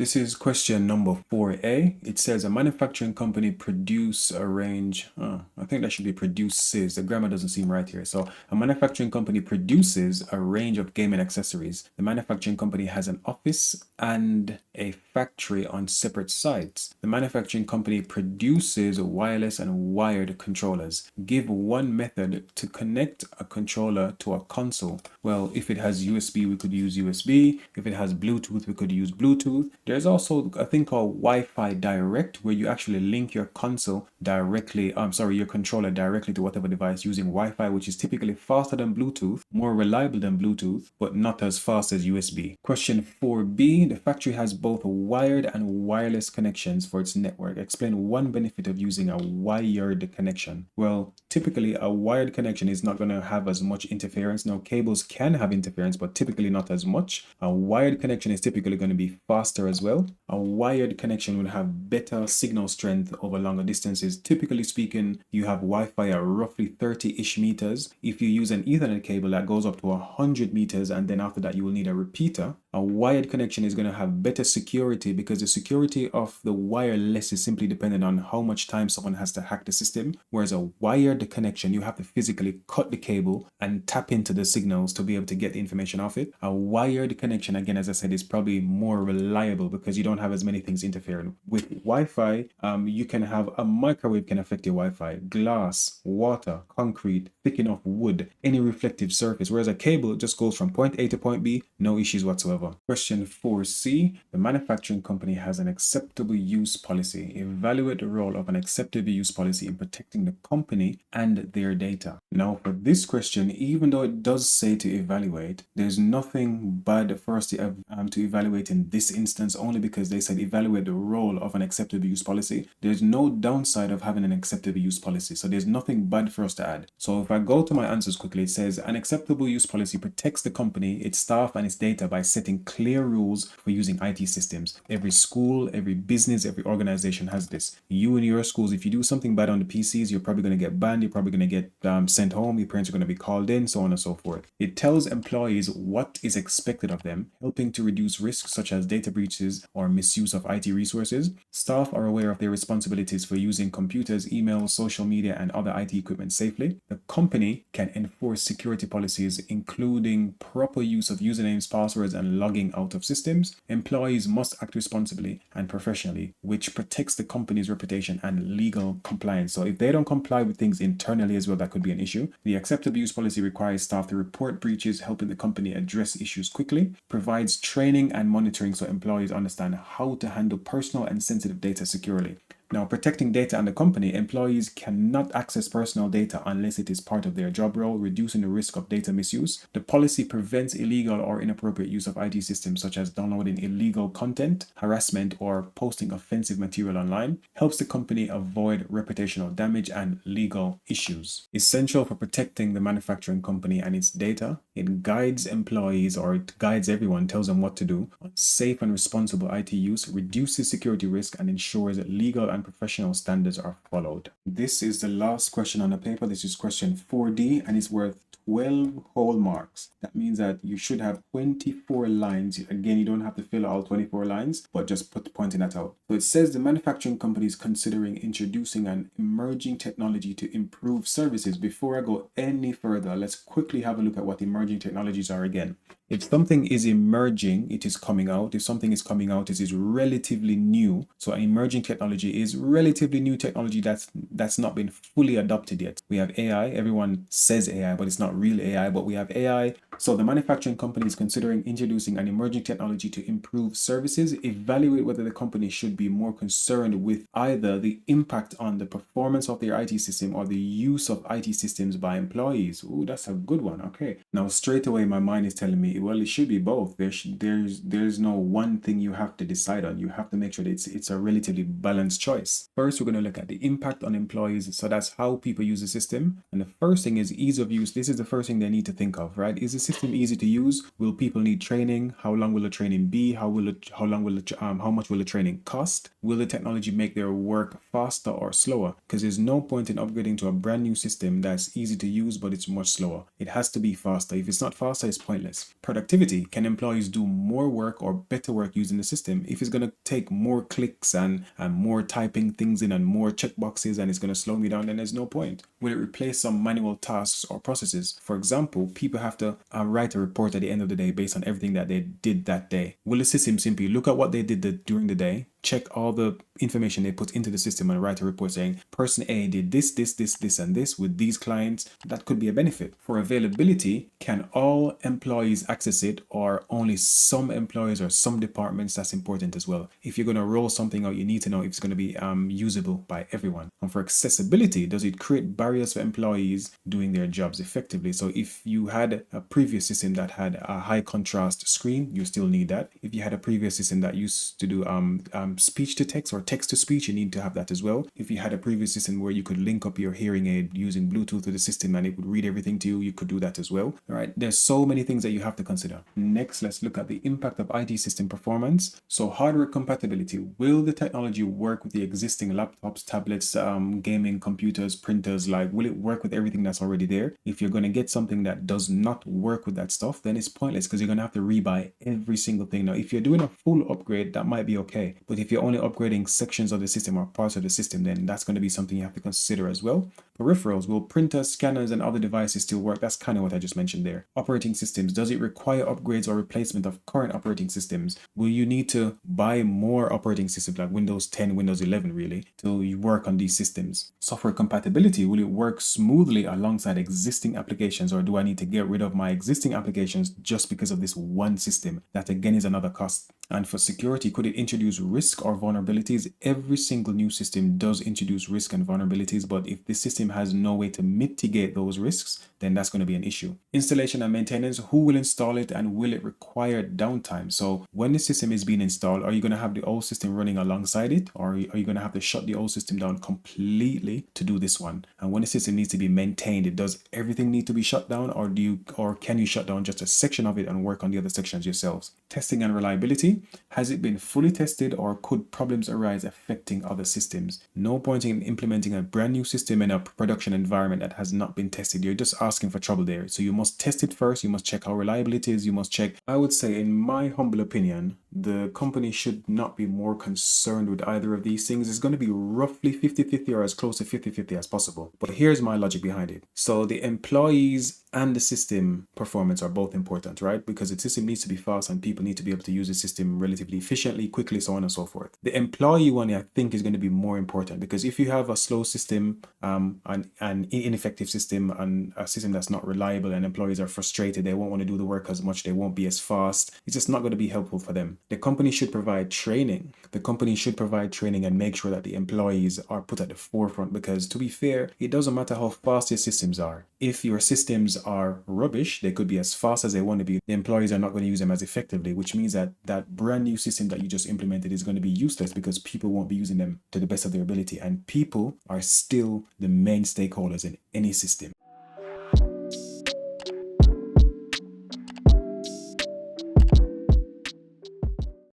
This is question number 4A. It says a manufacturing company produce a range. I think that should be produces. The grammar doesn't seem right here. So a manufacturing company produces a range of gaming accessories. The manufacturing company has an office and a factory on separate sites. The manufacturing company produces wireless and wired controllers. Give one method to connect a controller to a console. Well, if it has USB, we could use USB. If it has Bluetooth, we could use Bluetooth. There's also a thing called Wi-Fi Direct, where you actually link your console directly, your controller directly to whatever device using Wi-Fi, which is typically faster than Bluetooth, more reliable than Bluetooth, but not as fast as USB. Question 4B, the factory has both wired and wireless connections for its network. Explain one benefit of using a wired connection. Well, typically a wired connection is not going to have as much interference. Now, cables can have interference, but typically not as much. A wired connection is typically going to be faster as well. A wired connection will have better signal strength over longer distances. Typically speaking, you have Wi-Fi at roughly 30-ish meters. If you use an Ethernet cable, that goes up to 100 meters, and then after that you will need a repeater. A wired connection is going to have better security because the security of the wireless is simply dependent on how much time someone has to hack the system. Whereas a wired connection, you have to physically cut the cable and tap into the signals to be able to get the information off it. A wired connection, again, as I said, is probably more reliable because you don't have as many things interfering. With Wi-Fi, you can have a microwave can affect your Wi-Fi, glass, water, concrete, thick enough wood, any reflective surface. Whereas a cable just goes from point A to point B, no issues whatsoever. Question 4C, the manufacturing company has an acceptable use policy. Evaluate the role of an acceptable use policy in protecting the company and their data. Now, for this question, even though it does say to evaluate, there's nothing bad for us to evaluate in this instance, only because they said evaluate the role of an acceptable use policy. There's no downside of having an acceptable use policy, so there's nothing bad for us to add. So if I go to my answers quickly, it says an acceptable use policy protects the company, its staff, and its data by setting clear rules for using IT systems. Every school, every business, every organization has this. You in your schools, if you do something bad on the PCs, you're probably going to get banned, you're probably going to get sent home, your parents are going to be called in, so on and so forth. It tells employees what is expected of them, helping to reduce risks such as data breaches or misuse of IT resources. Staff are aware of their responsibilities for using computers, emails, social media, and other IT equipment safely. The company can enforce security policies, including proper use of usernames, passwords, and logging out of systems. Employees must act responsibly and professionally, which protects the company's reputation and legal compliance. So if they don't comply with things internally as well, that could be an issue. The acceptable use policy requires staff to report breaches, helping the company address issues quickly, provides training and monitoring so employees understand how to handle personal and sensitive data securely. Now, protecting data and the company, employees cannot access personal data unless it is part of their job role, reducing the risk of data misuse. The policy prevents illegal or inappropriate use of IT systems, such as downloading illegal content, harassment, or posting offensive material online, helps the company avoid reputational damage and legal issues. Essential for protecting the manufacturing company and its data, it guides employees, or it guides everyone, tells them what to do on safe and responsible IT use, reduces security risk, and ensures that legal and professional standards are followed. This is the last question on the paper. This is question 4D, and it's worth 12 whole marks. That means that you should have 24 lines. Again, you don't have to fill all 24 lines, but just pointing that out. So it says the manufacturing company is considering introducing an emerging technology to improve services. Before I go any further, let's quickly have a look at what emerging technologies are again. If something is emerging, it is coming out. If something is coming out, it is relatively new. So an emerging technology is relatively new technology that's not been fully adopted yet. We have AI. Everyone says AI, but it's not real AI, but we have AI. So the manufacturing company is considering introducing an emerging technology to improve services. Evaluate whether the company should be more concerned with either the impact on the performance of their IT system or the use of IT systems by employees. Ooh, that's a good one. Okay. Now, straight away, my mind is telling me, well, it should be both. There's no one thing you have to decide on. You have to make sure that it's a relatively balanced choice. First, we're going to look at the impact on employees. So that's how people use the system. And the first thing is ease of use. This is the first thing they need to think of, right? Is the system easy to use? Will people need training? How long will the training be? How much will the training cost? Will the technology make their work faster or slower? Because there's no point in upgrading to a brand new system that's easy to use, but it's much slower. It has to be faster. If it's not faster, it's pointless. productivity. Can employees do more work or better work using the system? If it's going to take more clicks and more typing things in and more checkboxes and it's going to slow me down, then there's no point. Will it replace some manual tasks or processes? For example, people have to write a report at the end of the day based on everything that they did that day. Will the system simply look at what they did during the day, check all the information they put into the system and write a report saying person A did this, and this with these clients? That could be a benefit. For availability, can all employees access it or only some employees or some departments? That's important as well. If you're going to roll something out, you need to know if it's going to be usable by everyone. And for accessibility, does it create barriers for employees doing their jobs effectively? So if you had a previous system that had a high contrast screen, you still need that. If you had a previous system that used to do speech to text or text to speech, you need to have that as well. If you had a previous system where you could link up your hearing aid using Bluetooth to the system and it would read everything to you, you could do that as well. All right, there's so many things that you have to consider. Next, let's look at the impact of IT system performance. So hardware compatibility. Will the technology work with the existing laptops, tablets, gaming computers, printers? Like, will it work with everything that's already there? If you're going to get something that does not work with that stuff, then it's pointless because you're going to have to rebuy every single thing. Now, if you're doing a full upgrade, that might be okay. But if you're only upgrading sections of the system or parts of the system, then that's going to be something you have to consider as well. Peripherals. Will printers, scanners, and other devices still work? That's kind of what I just mentioned there. Operating systems. Does it require upgrades or replacement of current operating systems? Will you need to buy more operating systems like Windows 10, Windows 11 really to work on these systems? Software compatibility. Will it work smoothly alongside existing applications, or do I need to get rid of my existing applications just because of this one system? That again is another cost. And for security, could it introduce risk or vulnerabilities? Every single new system does introduce risk and vulnerabilities, but if the system has no way to mitigate those risks, then that's going to be an issue. Installation and maintenance. Who will install it and will it require downtime? So when the system is being installed, are you going to have the old system running alongside it, or are you going to have to shut the old system down completely to do this one? And when the system needs to be maintained, does everything need to be shut down, or can you shut down just a section of it and work on the other sections yourselves? Testing and reliability. Has it been fully tested, or could problems arise affecting other systems? No point in implementing a brand new system in a production environment that has not been tested. You're just asking for trouble there. So you must test it first. You must check how reliable it is. You must check. I would say, in my humble opinion, the company should not be more concerned with either of these things. It's going to be roughly 50-50 or as close to 50-50 as possible. But here's my logic behind it. So the employees and the system performance are both important, right? Because the system needs to be fast and people need to be able to use the system relatively efficiently, quickly, so on and so forth. The employee one, I think, is going to be more important, because if you have a slow system, an ineffective system, and a system that's not reliable, and employees are frustrated, they won't want to do the work as much, they won't be as fast, it's just not going to be helpful for them. The company should provide training. The company should provide training and make sure that the employees are put at the forefront, because to be fair, it doesn't matter how fast your systems are. If your systems are rubbish, they could be as fast as they want to be, the employees are not going to use them as effectively, which means that that brand new system that you just implemented is going to be useless because people won't be using them to the best of their ability, and people are still the main stakeholders in any system.